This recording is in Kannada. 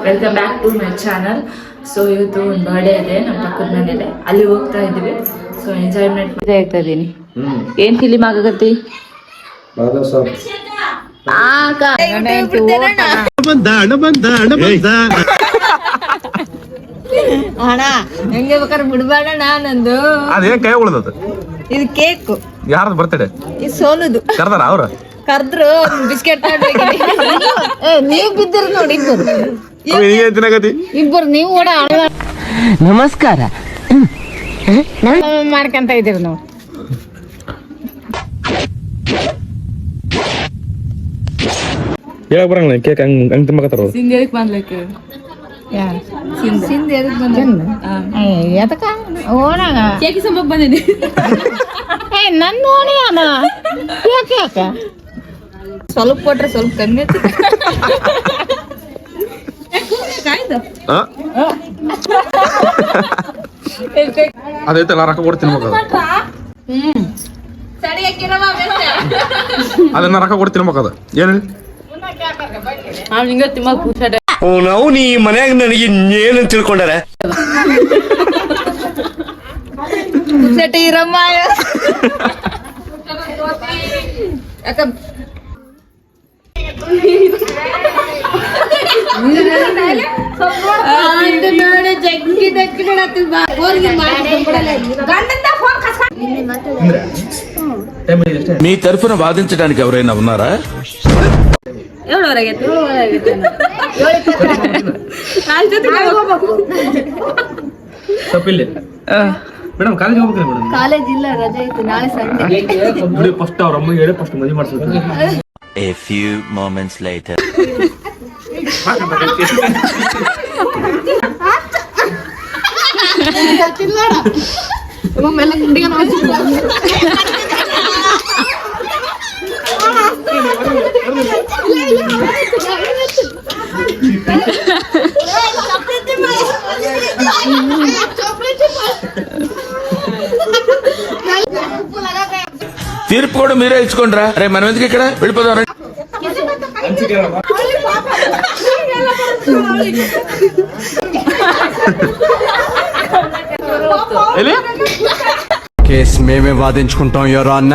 Welcome back to my channel. So ಇವತ್ತು ಒಂದು ಬರ್ಡೇ ಇದೆ ನಮ್ಮ ಪಕ್ಕದ ಮನೇಲೆ, ಅಲ್ಲಿ ಹೋಗ್ತಾ ಇದ್ವಿ. ಸೊ ಎಂಜಾಯ್ಮೆಂಟ್ ಆಗ್ತಾ ಇದ್ದೀನಿ. ಏನ್ ಫಿಲಿಮ್ ಆಗಕತ್ತಿ? ಅಣ್ಣ ಹೆಂಗೆ ಬೇಕಾದ್ರೆ ಬಿಡ್ಬೇಡ ನಂದು. ಅದೇನ್ ಕೈ ಉಳ್ದದ? ಇದು ಕೇಕ್. ಯಾರದು ಬರ್ತಡೆ? ಇದು ಸೋಲುದು. ಕರ್ದಾರ ಅವ್ರ? ಕರ್ದ್ರು ಬಿಸ್ಕೆಟ್ ನೀವ್ ಬಿದ್ದಿರ್ ನೋಡಿ ಇಬ್ಬರು ನೀವು ಕೂಡ ನಮಸ್ಕಾರ ಮಾಡ್ಕೊಂತ ಇದ್ದೀರಿ ನಾವು. ಹೇಳಕ್ ಬರಂಗಿಲ್ಲ ಕೇಕ್ ಹಂಗ್ ತಿಂಬಕತ್ತಾರ. ಸಿಂಗೇರಿಕ್ ಬಂದ್ಲಿಕ್ಕೆ ಓಣಾಗ ಕೇಕಿ ಸಂಬಕ್ ಬಂದಿನಿ. ನನ್ ನೋಡಿ ಅಣ್ಣ ಯಾಕೆ ಸ್ವಲ್ಪ ಕೊಟ್ರೆ ಸ್ವಲ್ಪ ಕಮ್ಮಿ ಅದೈತಲ್ಲ ರೊಕ್ಕ ಕೊಟ್ಟು ತಿನ್ಬೇಕು. ಅದನ್ನ ರೊಕ್ಕ ಕೊಟ್ಟು ತಿನ್ಬೇಕದ. ಏನು ಹಿಂಗ ತಿಮ್ಮಕ್ ಕೂಸಾಟ ನಾವು ನೀ ಮನ್ಯಾಗ ನನಗೆ ಏನು ತಿಳ್ಕೊಂಡಾರ ಇರಮ್ಮ ಯಾಕ ನೋಡಿ ಜಗ್ಗಿ మీ తరఫున వాదించడానికి ఎవరైనా ఉన్నారా? ತಪ್ಪಿಲ್ಲ ಮೇಡಮ್, ಕಾಲೇಜ್ ಹೋಗ್ಬೇಕು ಮೇಡಮ್. ಕಾಲೇಜ್ ಇಲ್ಲ, ರಜೆ ಇತ್ತು, ನಾಳೆ ಸಂಡೆ. ಫಸ್ಟ್ ಅವ್ರ ಅಮ್ಮಗೆ ಹೇಳಿ ಫಸ್ಟ್ ಮದುವೆ ಮಾಡಿಸ್ಬೇಕು. A few moments later. తీర్పు కూడా మీరే ఇచ్చుకోండిరా. రే మనం ఎందుకు ఇక్కడ వెళ్ళిపోదాం. కేసు మేమే వాదించుకుంటాం ఎవరో అన్న.